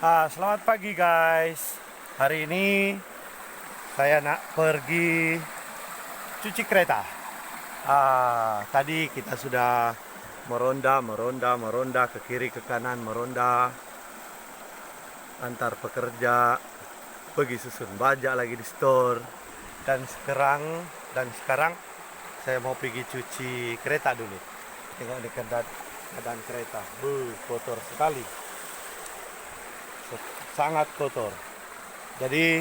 Selamat pagi guys. Hari ini saya nak pergi cuci kereta. Tadi kita sudah meronda ke kiri ke kanan, meronda antar pekerja, pergi susun bajak lagi di store. Dan sekarang saya mau pergi cuci kereta dulu. Tengok di keadaan kereta. Kotor sekali. Sangat kotor. Jadi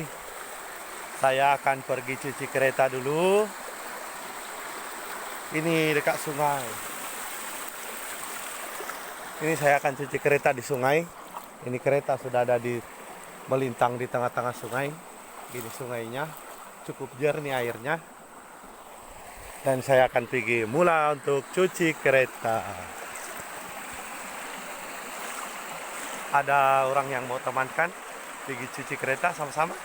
saya akan pergi cuci kereta dulu. Ini dekat sungai. Ini saya akan cuci kereta di sungai. Ini kereta sudah ada melintang di tengah-tengah sungai. Ini sungainya cukup jernih airnya. Dan saya akan pergi mula untuk cuci kereta. Ada orang yang mau temankan pergi cuci kereta sama-sama?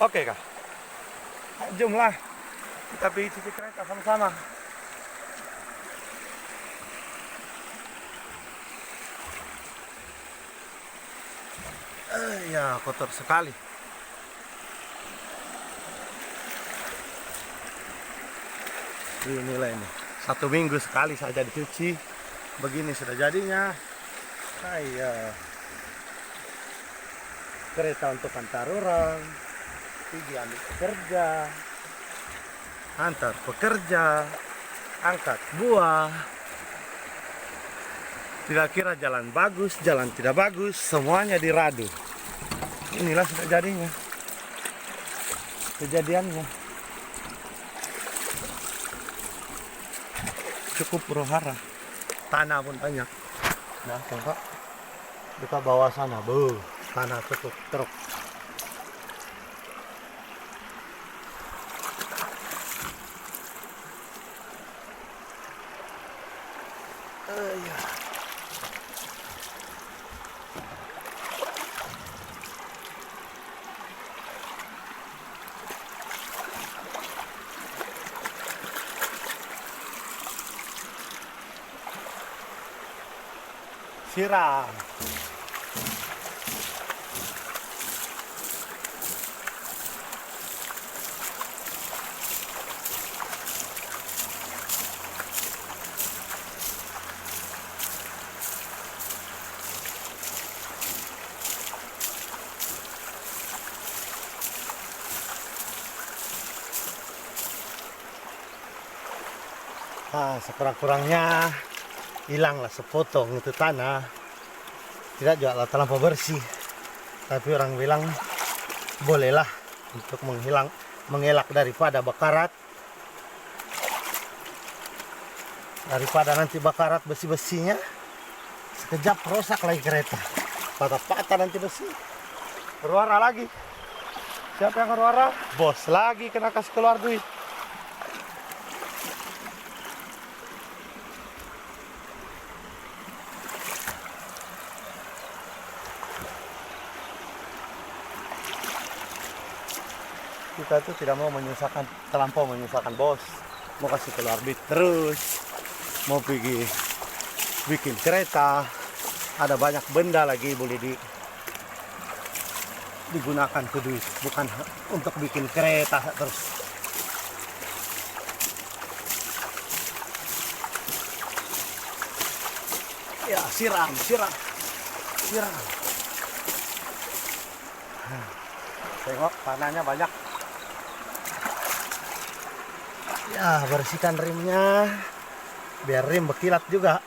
Oke kah? Jomlah kita pergi cuci kereta sama-sama. Ya kotor sekali. Inilah ini. 1 minggu sekali saja dicuci. Begini sudah jadinya. Kereta untuk antar orang, pergi ambil pekerja, antar pekerja, angkat buah. Tidak kira jalan bagus, jalan tidak bagus, semuanya diradu. Inilah sudah jadinya, kejadiannya. Cukup huru-hara, tanah pun banyak. Nah, tengok. Kita bawa sana, tanah cukup truk. Siram. Sekurang-kurangnya hilanglah sepotong itu tanah. Tidak juga terlampau bersih, tapi orang bilang bolehlah untuk mengelak daripada bakarat, daripada nanti bakarat besi-besinya sekejap rusak lagi kereta, patah-patah nanti besi, keluar lagi. Siapa yang keluar? Bos lagi kena kasih keluar duit. Kita tuh tidak mau terlampau menyusahkan bos, mau kasih keluar duit terus, mau pergi bikin kereta, ada banyak benda lagi boleh digunakan ke duit, bukan untuk bikin kereta terus. Ya siram. Tengok tanahnya banyak. Ya, bersihkan rimnya biar rim berkilat juga.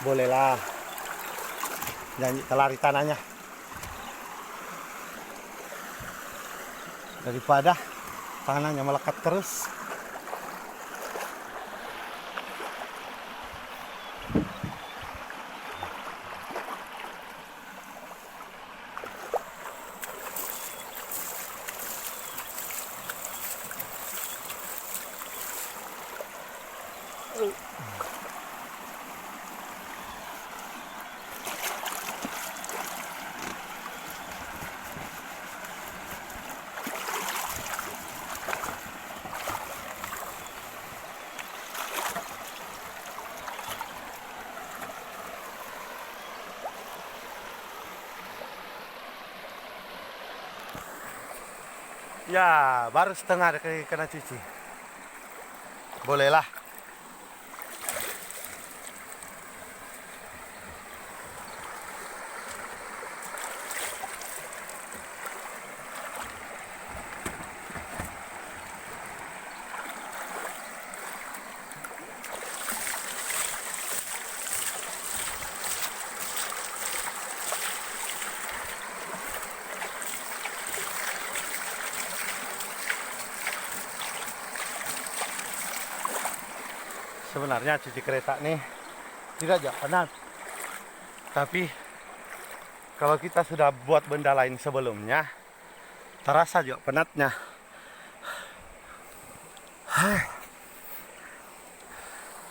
Bolehlah janji telari tanahnya daripada tanahnya melekat terus. Ya, baru setengah kena cuci. Bolehlah. Sebenarnya cuci kereta nih tidak aja penat. Tapi kalau kita sudah buat benda lain sebelumnya, terasa juga penatnya.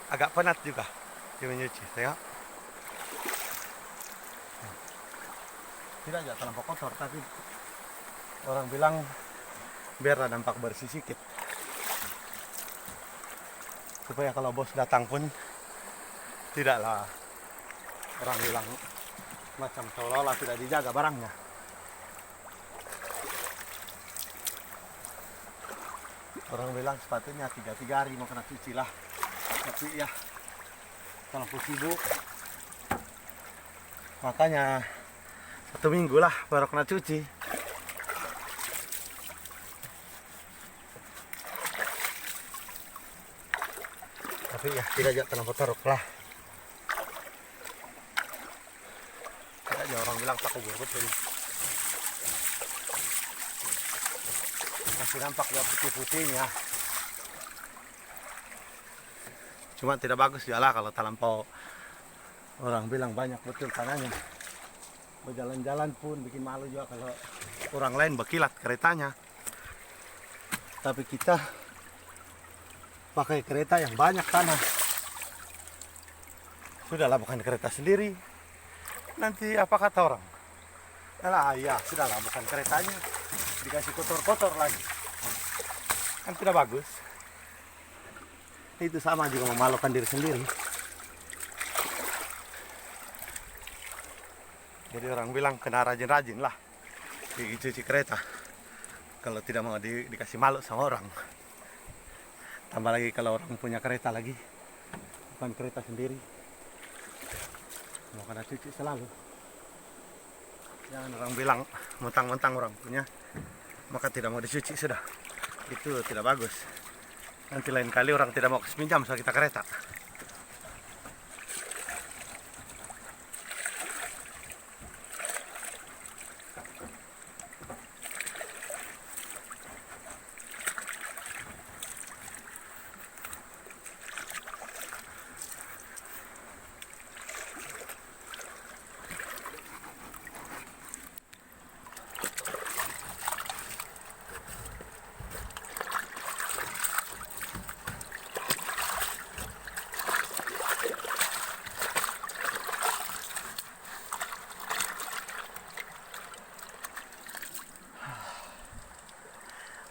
Agak penat juga di menyuci, tengok. Tidak aja terlampau kotor, tapi orang bilang biar nampak bersih sedikit. Supaya kalau bos datang pun tidaklah orang bilang macam seolah-olah tidak dijaga barangnya. Orang bilang sepatunya 3 hari mau kena cuci lah. Tapi ya terlalu sibuk, makanya 1 minggu lah baru kena cuci. Tapi ya tidak aja terlalu teruk lah. Tidak aja orang bilang pakai betul. Masih nampak ya putih-putihnya. Cuma tidak bagus ya lah kalau terlampau. Orang bilang banyak betul tanahnya. Berjalan-jalan pun bikin malu juga kalau orang lain berkilat keretanya. Tapi kita pakai kereta yang banyak tanah. Sudahlah, bukan kereta sendiri. Nanti apa kata orang? Alah ya, sudahlah, bukan keretanya. Dikasih kotor-kotor lagi. Kan tidak bagus. Itu sama juga memalukan diri sendiri. Jadi orang bilang kena rajin-rajin lah cuci kereta. Kalau tidak mau dikasih malu sama orang. Tambah lagi kalau orang punya kereta lagi, bukan kereta sendiri, mau kena cuci selalu. Jangan orang bilang mentang-mentang orang punya maka tidak mau dicuci sudah. Itu tidak bagus. Nanti lain kali orang tidak mau pinjam soal kita kereta.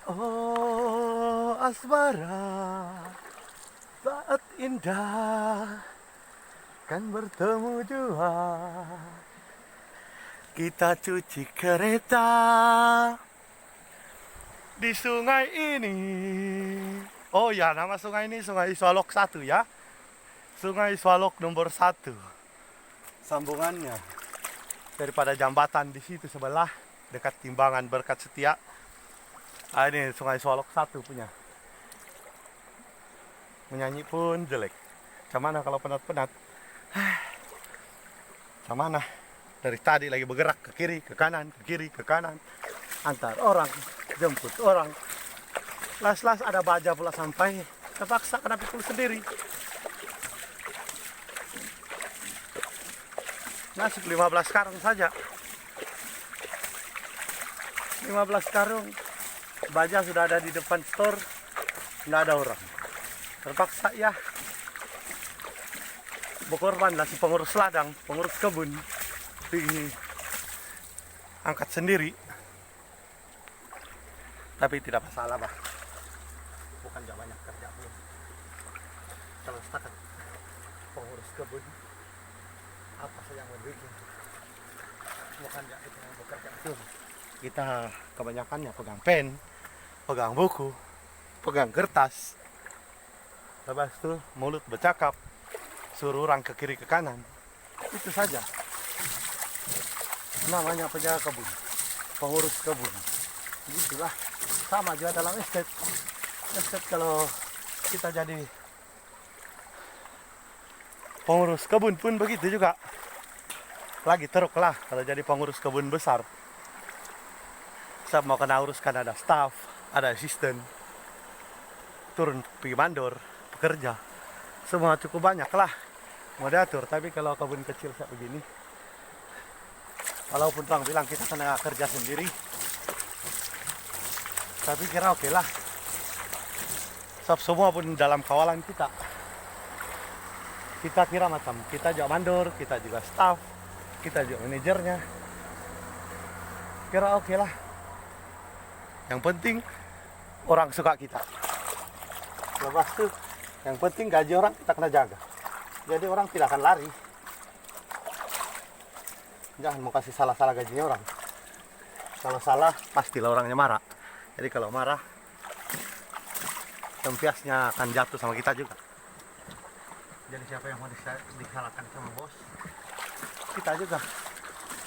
Oh asmara, saat indah kan bertemu jua. Kita cuci kereta di sungai ini. Oh ya, nama sungai ini Sungai Swalok 1 ya. Sungai Swalok nomor 1. Sambungannya daripada jambatan di situ sebelah dekat timbangan Berkat Setia. Ini Sungai Swalok 1 punya. Menyanyi pun jelek. Cuman kalau penat-penat, mana dari tadi lagi bergerak ke kiri, ke kanan, ke kiri, ke kanan, antar orang, jemput orang. Las-las ada baja pula sampai, terpaksa kena pikul sendiri. Nasib 15 karung saja. 15 karung. Baja sudah ada di depan store, nggak ada orang. Terpaksa ya berkorban lah si pengurus ladang, pengurus kebun, angkat sendiri. Tapi tidak masalah bah, bukan gak banyak kerja pun. Kalau setakat pengurus kebun, apa saja yang membuat, bukan gak kita yang bekerja itu. Kita kebanyakannya pegang pen, pegang buku, pegang kertas. Lepas itu mulut bercakap, suruh orang ke kiri ke kanan. Itu saja. Namanya penjaga kebun, pengurus kebun. Begitulah. Sama juga dalam estate. Estate kalau kita jadi pengurus kebun pun begitu juga. Lagi teruk lah kalau jadi pengurus kebun besar. Saya mau kena uruskan ada staff, ada asisten, turun pergi mandor, pekerja. Semua cukup banyak lah mau diatur. Tapi kalau kebun kecil kayak begini, walaupun orang bilang kita kena kerja sendiri, tapi kira oke lah. Sebab semua pun dalam kawalan kita. Kita kira macam kita juga mandor, kita juga staff, kita juga manajernya. Kira oke lah. Yang penting orang suka kita. Lepas itu yang penting gaji orang kita kena jaga. Jadi orang tidak akan lari. Jangan mau kasih salah-salah gajinya orang. Kalau salah pastilah orangnya marah. Jadi kalau marah, tempiasnya akan jatuh sama kita juga. Jadi siapa yang mau disalahkan sama bos? Kita juga.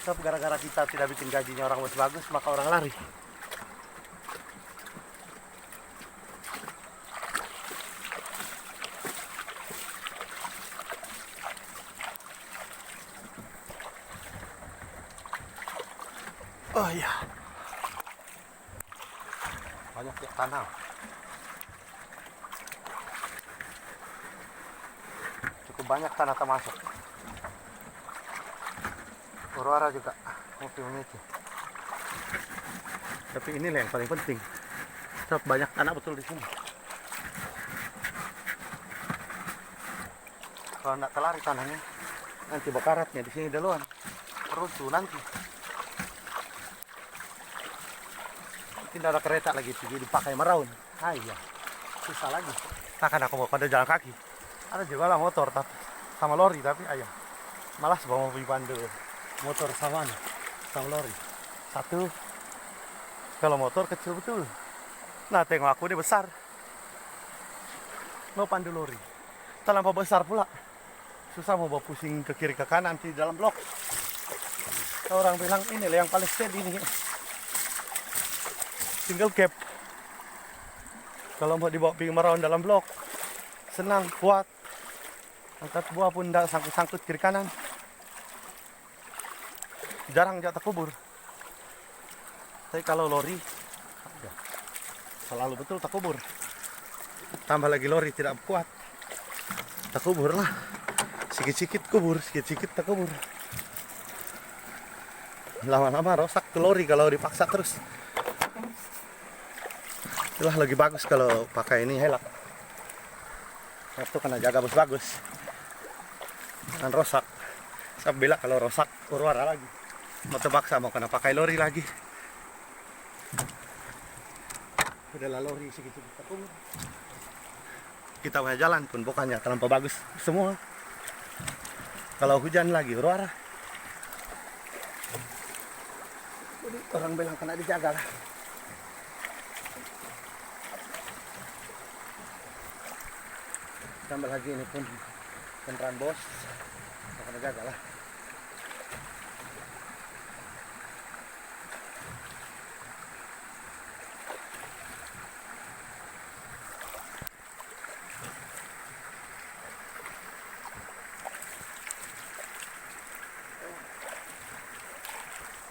Tapi gara-gara kita tidak bikin gajinya orang bos bagus, maka orang lari. Oh iya. Banyak ya tanah. Cukup banyak tanah termasuk. Urwara juga memiliki. Tapi inilah yang paling penting. Sebab banyak tanah betul di sini. Kalau tidak kelari tanahnya, nanti bakaratnya di sini duluan. Runtuh nanti. Tidak ada kereta lagi, jadi dipakai meraun. Ah iya, susah lagi. Takkan aku mau pada jalan kaki. Ada juga lah motor tapi sama lori, tapi ayah malas bawa mobil pandu motor sama lori. Satu, kalau motor kecil betul. Nah tengok aku ini besar. Mau pandu lori, terlampau besar pula. Susah mau bawa pusing ke kiri ke kanan di dalam blok. Orang bilang ini yang paling steady ini. Single cab. Kalau mau dibawa pergi meraun dalam blok, senang, kuat. Angkat buah pun tidak sangkut-sangkut kiri kanan. Jarang jatuh kubur. Tapi kalau lori, ya, selalu betul tak kubur. Tambah lagi lori tidak kuat, tak kubur lah. Sikit-sikit kubur, sikit-sikit tak kubur. Lama-lama rosak ke lori kalau dipaksa terus. Itulah lagi bagus kalau pakai ini helak. Itu kena jaga bagus-bagus. Jangan rosak. Saya bilang kalau rosak urwara lagi. Mau terpaksa mau kena pakai lori lagi. Udahlah lori sedikit-sedikit takut. Kita punya jalan pun bukannya terlampau bagus semua. Kalau hujan lagi urwara. Orang bilang kena dijaga lah. Tambah lagi ini pun kendaraan bos, akan jaga lah.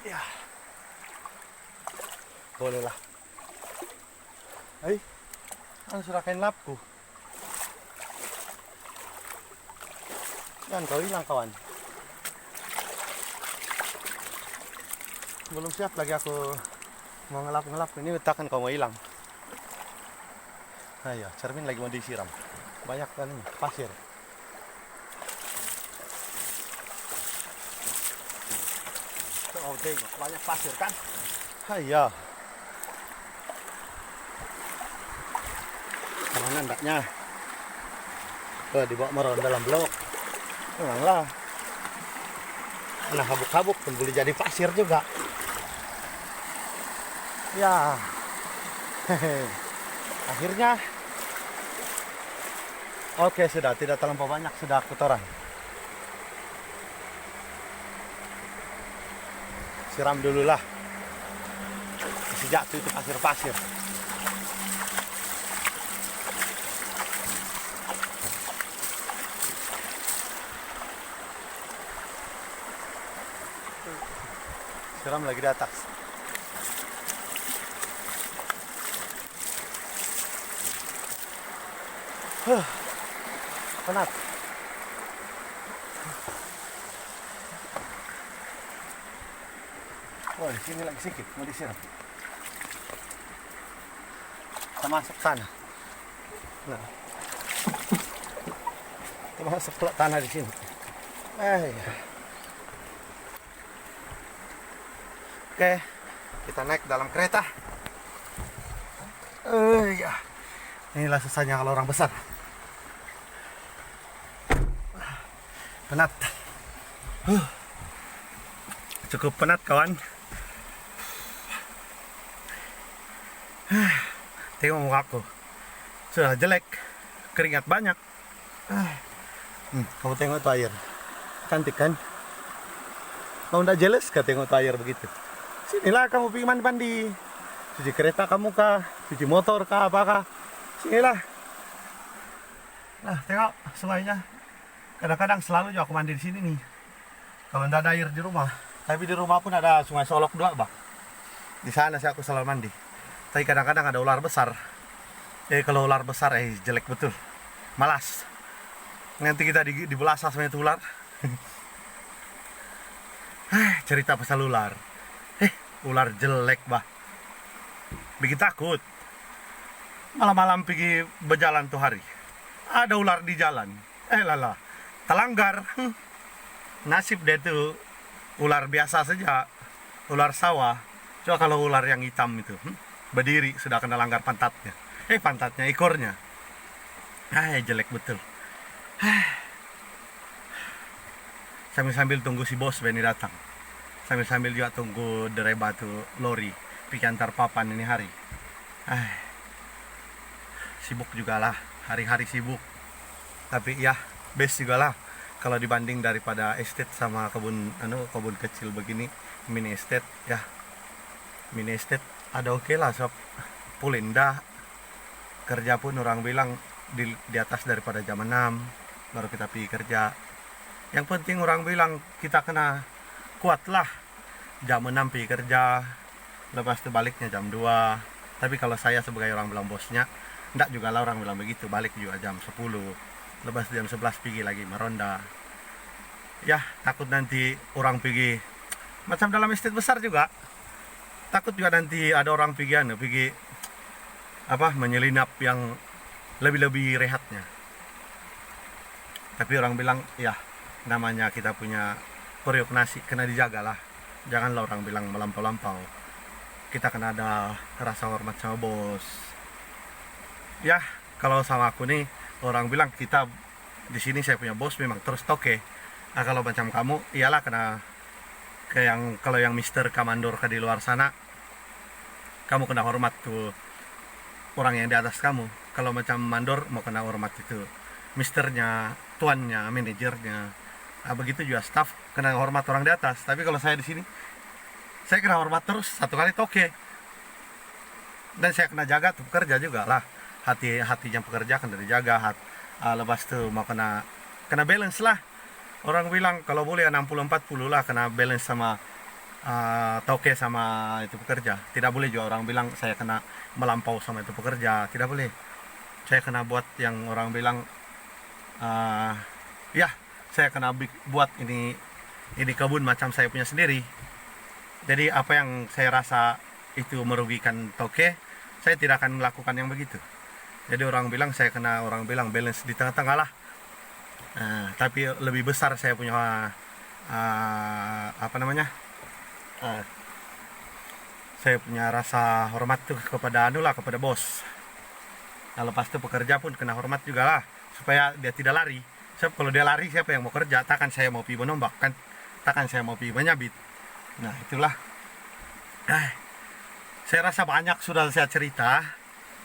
Ya, boleh lah. Kan sudah kain lapku. Jangan kau hilang kawan. Belum siap lagi aku mau ngelap-ngelap. Ini letakkan kau mau hilang. Nah ya, cermin lagi mau disiram. Banyak kan ini, pasir. Oh tengok, banyak pasir kan? Iya. Mana ndaknya? Dibawa meraun dalam blok. Memanglah. Nah habuk-habuk pun boleh jadi pasir juga. Ya. Akhirnya oke, sudah tidak terlampau banyak, sudah kotoran. Siram dulu lah. Masih jatuh itu pasir-pasir. Siram lagi di atas. Penat. Wah, di sini lagi sedikit mau disiram. Kita masuk sana. Nah, kita masuk ke tanah di sini. Ya. Oke, kita naik dalam kereta. Ya, inilah susahnya kalau orang besar. Penat. Cukup penat, kawan. Tengok muka aku, sudah jelek, keringat banyak. Kamu tengok tuh air, cantik kan? Kamu udah jealous kah tengok tuh air begitu? Sinilah kamu pergi mandi-mandi, cuci kereta kamu kah, cuci motor kah, apakah? Sinilah. Nah, tengok sungainya. Kadang-kadang selalu juga aku mandi di sini nih. Kalau tidak ada air di rumah, tapi di rumah pun ada sungai Solok 2, Bang. Di sana sih aku selalu mandi. Tapi kadang-kadang ada ular besar. Kalau ular besar jelek betul. Malas. Nanti kita dibelasa sama itu ular. Cerita pasal ular. Ular jelek, bah. Bikin takut. Malam-malam pergi berjalan tuh hari. Ada ular di jalan. Lala. Telanggar. Nasib deh tuh ular biasa saja. Ular sawah. Coba kalau ular yang hitam itu. Berdiri sudah kena langgar pantatnya. Pantatnya, ekornya. Jelek betul. Sambil-sambil tunggu si bos Benny datang. Sambil-sambil juga tunggu dereba tuh lori pergi antar papan ini hari. Sibuk juga lah, hari-hari sibuk. Tapi ya, best juga lah kalau dibanding daripada estate sama kebun kecil begini, mini estate ya. Mini estate ada oke lah, sob. Pulinda kerja pun orang bilang di atas daripada jam 6 baru kita pergi kerja. Yang penting orang bilang kita kena kuat lah. Jam 6 pergi kerja, lepas itu baliknya jam 2. Tapi kalau saya sebagai orang bilang bosnya, enggak juga lah orang bilang begitu, balik juga jam 10. Lepas jam 11 pergi lagi meronda. Ya, takut nanti orang pergi macam dalam estate besar juga. Takut juga nanti ada orang pergi menyelinap yang lebih-lebih rehatnya. Tapi orang bilang ya namanya kita punya periuk nasi, kena dijaga lah. Janganlah orang bilang melampau-lampau. Kita kena ada rasa hormat sama bos. Ya kalau sama aku nih orang bilang kita di sini saya punya bos memang terus toke. Nah kalau macam kamu iyalah kena kalau yang Mister Kamandor di luar sana, kamu kena hormat tuh orang yang di atas kamu. Kalau macam mandor mau kena hormat itu misternya, tuannya, manajernya. Nah, begitu juga staff kena hormat orang di atas. Tapi kalau saya di sini, saya kena hormat terus satu kali toke. Dan saya kena jaga tuh pekerja juga lah. Hatinya pekerja kena dijaga. Lepas itu mau kena balance lah. Orang bilang kalau boleh 60-40 lah, kena balance sama toke sama itu pekerja. Tidak boleh juga orang bilang saya kena melampau sama itu pekerja. Tidak boleh. Saya kena buat yang orang bilang ya saya kena buat ini kebun macam saya punya sendiri. Jadi apa yang saya rasa itu merugikan toke, saya tidak akan melakukan yang begitu. Jadi orang bilang balance di tengah-tengah lah. Tapi lebih besar saya punya saya punya rasa hormat tuh kepada kepada bos. Nah, lepas itu pekerja pun kena hormat juga lah, supaya dia tidak lari. Sebab kalau dia lari, siapa yang mau kerja? Takkan saya mau pergi menombak kan? Takkan saya mau pergi menyabit. Nah itulah. Saya rasa banyak sudah saya cerita.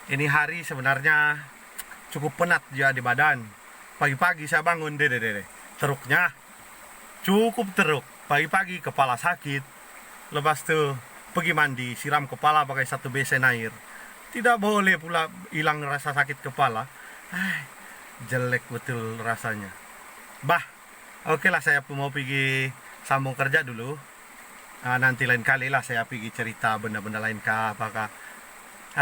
Ini hari sebenarnya cukup penat juga di badan. Pagi-pagi saya bangun, teruknya cukup teruk. Pagi-pagi kepala sakit. Lepas itu pergi mandi, siram kepala pakai 1 besen air. Tidak boleh pula hilang rasa sakit kepala. Jelek betul rasanya. Oke lah, saya mau pergi sambung kerja dulu. Nanti lain kali lah saya pergi cerita benda-benda lain kah, apakah.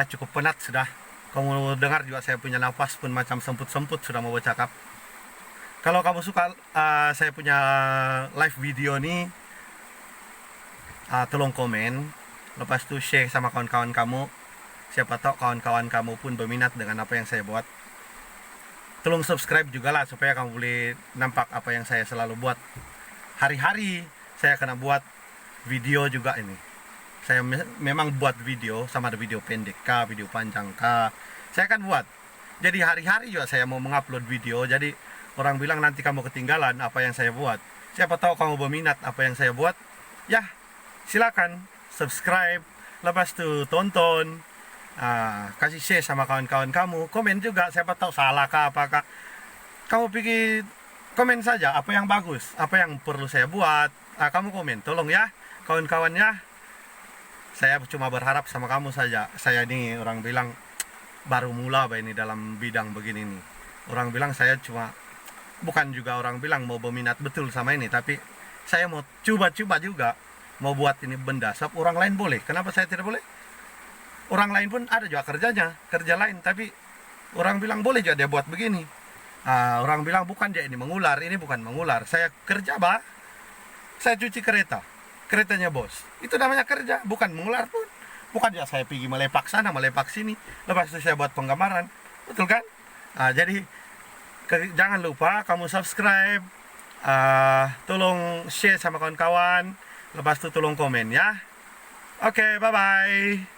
Cukup penat sudah. Kamu dengar juga saya punya nafas pun macam semput-semput sudah mau bercakap. Kalau kamu suka saya punya live video nih, tolong komen. Lepas itu share sama kawan-kawan kamu. Siapa tahu kawan-kawan kamu pun berminat dengan apa yang saya buat. Tolong subscribe juga lah supaya kamu boleh nampak apa yang saya selalu buat. Hari-hari saya akan buat video juga ini. Saya memang buat video, sama ada video pendek kah, video panjang kah, saya akan buat. Jadi hari-hari juga saya mau mengupload video. Jadi orang bilang nanti kamu ketinggalan apa yang saya buat. Siapa tahu kamu berminat apa yang saya buat. Ya, silakan subscribe, lepas itu tonton, kasih share sama kawan-kawan kamu, komen juga. Siapa tahu salah kah apakah. Kamu pikir komen saja apa yang bagus, apa yang perlu saya buat. Kamu komen, tolong ya kawan-kawannya. Saya cuma berharap sama kamu saja. Saya ini orang bilang baru mula ini dalam bidang begini nih. Orang bilang saya cuma, bukan juga orang bilang mau berminat betul sama ini, tapi saya mau coba-coba juga mau buat ini benda. Sebab orang lain boleh, kenapa saya tidak boleh? Orang lain pun ada juga kerjanya, kerja lain, tapi orang bilang boleh juga dia buat begini. Orang bilang bukan dia ini mengular, ini bukan mengular. Saya kerja saya cuci keretanya bos. Itu namanya kerja, bukan mengular pun. Bukan ya saya pergi melepak sana, melepak sini. Lepas itu saya buat penggambaran. Betul kan? Jadi jangan lupa kamu subscribe. Tolong share sama kawan-kawan. Lepas itu tolong komen ya. Oke, bye-bye.